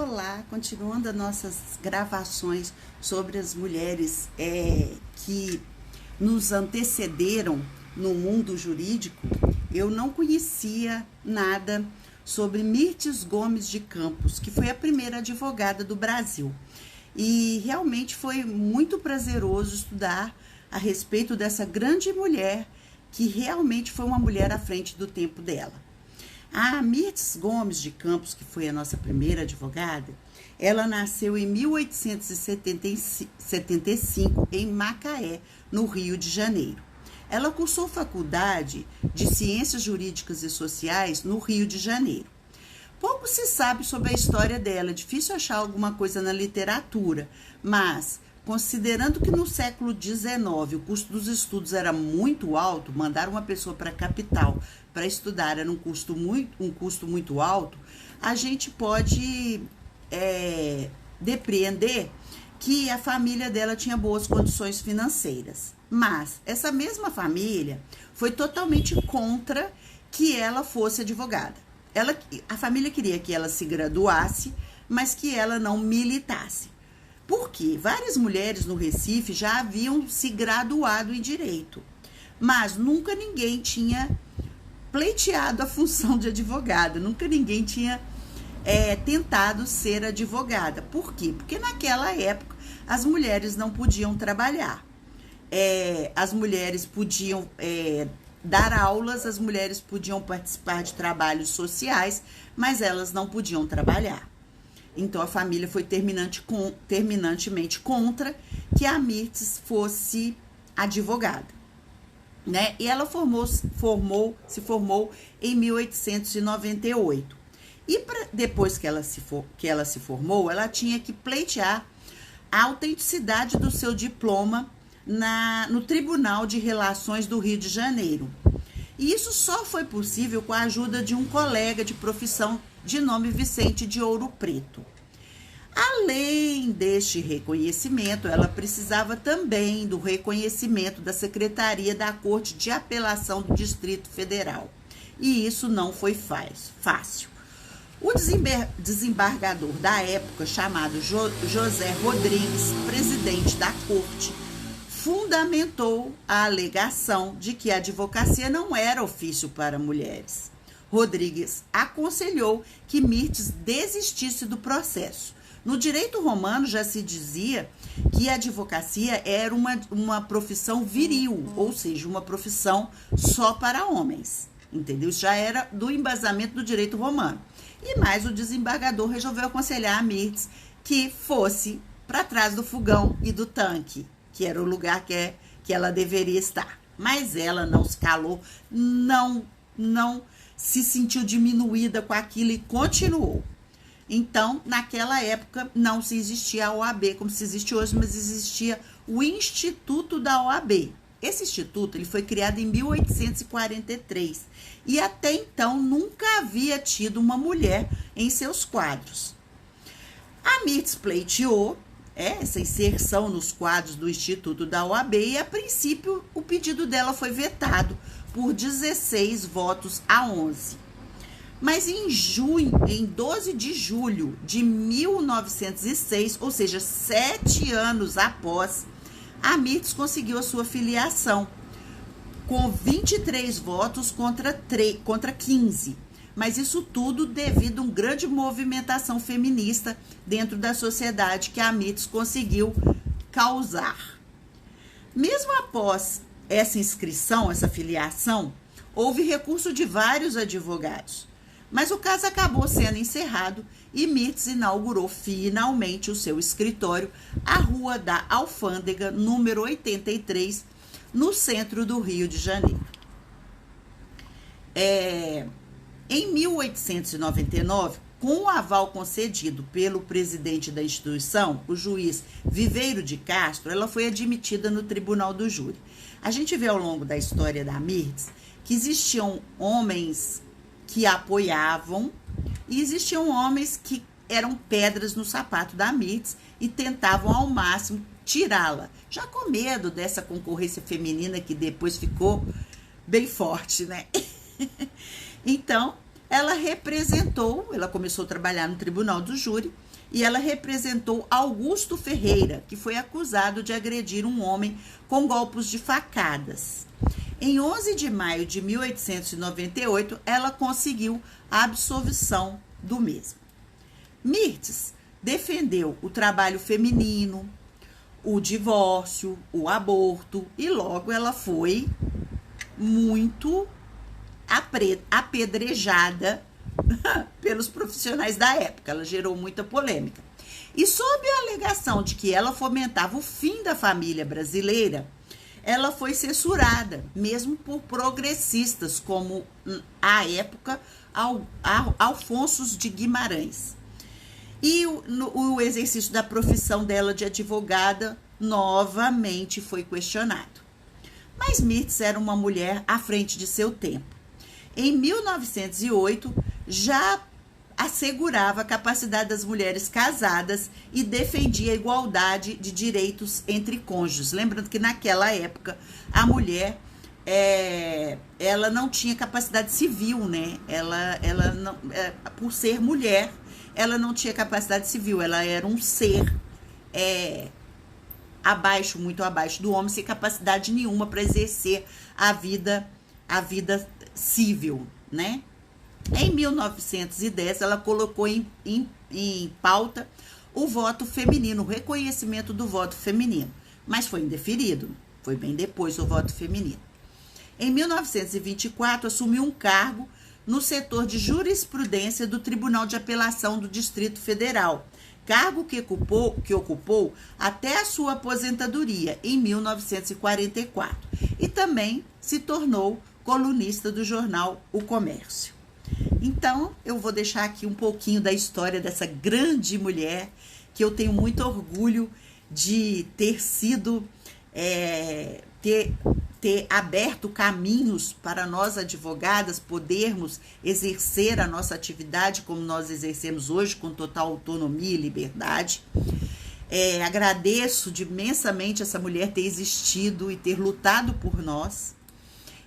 olá, continuando as nossas gravações sobre as mulheres que nos antecederam no mundo jurídico. Eu não conhecia nada sobre Mirtes Gomes de Campos, que foi a primeira advogada do Brasil. E realmente foi muito prazeroso estudar a respeito dessa grande mulher, que realmente foi uma mulher à frente do tempo dela. A Mirtes Gomes de Campos, que foi a nossa primeira advogada, ela nasceu em 1875 em Macaé, no Rio de Janeiro. Ela cursou faculdade de Ciências Jurídicas e Sociais no Rio de Janeiro. Pouco se sabe sobre a história dela, é difícil achar alguma coisa na literatura, mas considerando que no século XIX o custo dos estudos era muito alto, mandar uma pessoa para a capital para estudar era um custo muito alto, a gente pode depreender que a família dela tinha boas condições financeiras. Mas essa mesma família foi totalmente contra que ela fosse advogada. A família queria que ela se graduasse, mas que ela não militasse. Porque várias mulheres no Recife já haviam se graduado em direito, mas nunca ninguém tinha pleiteado a função de advogada, nunca ninguém tinha tentado ser advogada. Por quê? Porque naquela época as mulheres não podiam trabalhar, as mulheres podiam dar aulas, as mulheres podiam participar de trabalhos sociais, mas elas não podiam trabalhar. Então, a família foi terminantemente contra que a Mirtes fosse advogada, né? E ela se formou em 1898. E depois que ela se formou, ela tinha que pleitear a autenticidade do seu diploma no Tribunal de Relações do Rio de Janeiro. E isso só foi possível com a ajuda de um colega de profissão de nome Vicente de Ouro Preto. Além deste reconhecimento, ela precisava também do reconhecimento da Secretaria da Corte de Apelação do Distrito Federal. E isso não foi fácil. O desembargador da época, chamado José Rodrigues, presidente da Corte, fundamentou a alegação de que a advocacia não era ofício para mulheres. Rodrigues aconselhou que Mirtes desistisse do processo. No direito romano já se dizia que a advocacia era uma profissão viril, ou seja, uma profissão só para homens, entendeu? Isso já era do embasamento do direito romano. E mais, o desembargador resolveu aconselhar a Mirtes que fosse para trás do fogão e do tanque, que era o lugar que ela deveria estar. Mas ela não se calou, não se sentiu diminuída com aquilo e continuou. Então, naquela época, não se existia a OAB como se existe hoje, mas existia o Instituto da OAB. Esse instituto ele foi criado em 1843 e até então nunca havia tido uma mulher em seus quadros. A Mirtes pleiteou essa inserção nos quadros do Instituto da OAB e, a princípio, o pedido dela foi vetado por 16 votos a 11. Mas em 12 de julho de 1906, ou seja, 7 anos após, a Mirtes conseguiu a sua filiação, com 23 votos contra 15. Mas isso tudo devido a uma grande movimentação feminista dentro da sociedade que a Mirtes conseguiu causar. Mesmo após essa inscrição, essa filiação, houve recurso de vários advogados. Mas o caso acabou sendo encerrado e Mirtes inaugurou finalmente o seu escritório à Rua da Alfândega, número 83, no centro do Rio de Janeiro. Em 1899, com o aval concedido pelo presidente da instituição, o juiz Viveiro de Castro, ela foi admitida no Tribunal do Júri. A gente vê ao longo da história da Mirtes que existiam homens que a apoiavam e existiam homens que eram pedras no sapato da Mirtes e tentavam ao máximo tirá-la, já com medo dessa concorrência feminina que depois ficou bem forte, né? Então, ela começou a trabalhar no Tribunal do Júri, e ela representou Augusto Ferreira, que foi acusado de agredir um homem com golpes de facadas. Em 11 de maio de 1898, ela conseguiu a absolvição do mesmo. Mirtes defendeu o trabalho feminino, o divórcio, o aborto, e logo ela foi muito apedrejada pelos profissionais da época. Ela gerou muita polêmica. E sob a alegação de que ela fomentava o fim da família brasileira, ela foi censurada, mesmo por progressistas, como, à época, Alfonso de Guimarães. E o exercício da profissão dela de advogada novamente foi questionado. Mas Mirtes era uma mulher à frente de seu tempo. Em 1908, já assegurava a capacidade das mulheres casadas e defendia a igualdade de direitos entre cônjuges. Lembrando que naquela época a mulher ela não tinha capacidade civil, né? Ela não, por ser mulher, ela não tinha capacidade civil. Ela era um ser muito abaixo do homem, sem capacidade nenhuma para exercer a vida civil, né? Em 1910, ela colocou em pauta o voto feminino, o reconhecimento do voto feminino, mas foi indeferido, foi bem depois o voto feminino. Em 1924, assumiu um cargo no setor de jurisprudência do Tribunal de Apelação do Distrito Federal, cargo que ocupou até a sua aposentadoria em 1944, e também se tornou colunista do jornal O Comércio. Então, eu vou deixar aqui um pouquinho da história dessa grande mulher, que eu tenho muito orgulho de ter sido, ter aberto caminhos para nós advogadas podermos exercer a nossa atividade como nós exercemos hoje, com total autonomia e liberdade. Agradeço imensamente essa mulher ter existido e ter lutado por nós.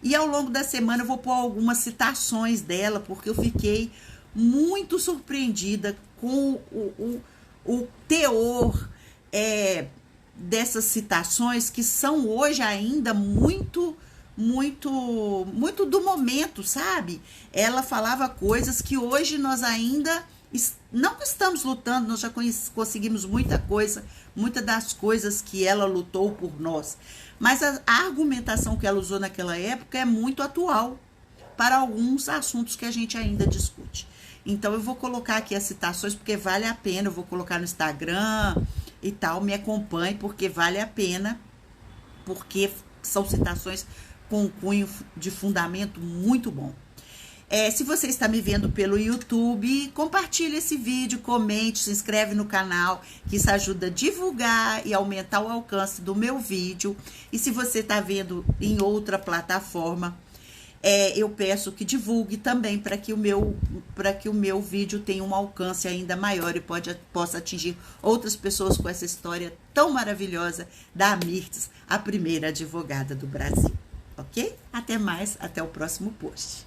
E ao longo da semana eu vou pôr algumas citações dela, porque eu fiquei muito surpreendida com o teor dessas citações, que são hoje ainda muito do momento, sabe? Ela falava coisas que hoje nós ainda não estamos lutando, nós já conseguimos muita coisa, muitas das coisas que ela lutou por nós. Mas a argumentação que ela usou naquela época é muito atual para alguns assuntos que a gente ainda discute. Então, eu vou colocar aqui as citações, porque vale a pena. Eu vou colocar no Instagram e tal, me acompanhe, porque vale a pena, porque são citações com um cunho de fundamento muito bom. Se você está me vendo pelo YouTube, compartilhe esse vídeo, comente, se inscreve no canal, que isso ajuda a divulgar e aumentar o alcance do meu vídeo. E se você está vendo em outra plataforma, eu peço que divulgue também, para que o meu vídeo tenha um alcance ainda maior e possa atingir outras pessoas com essa história tão maravilhosa da Mirtes, a primeira advogada do Brasil. Ok? Até mais, até o próximo post.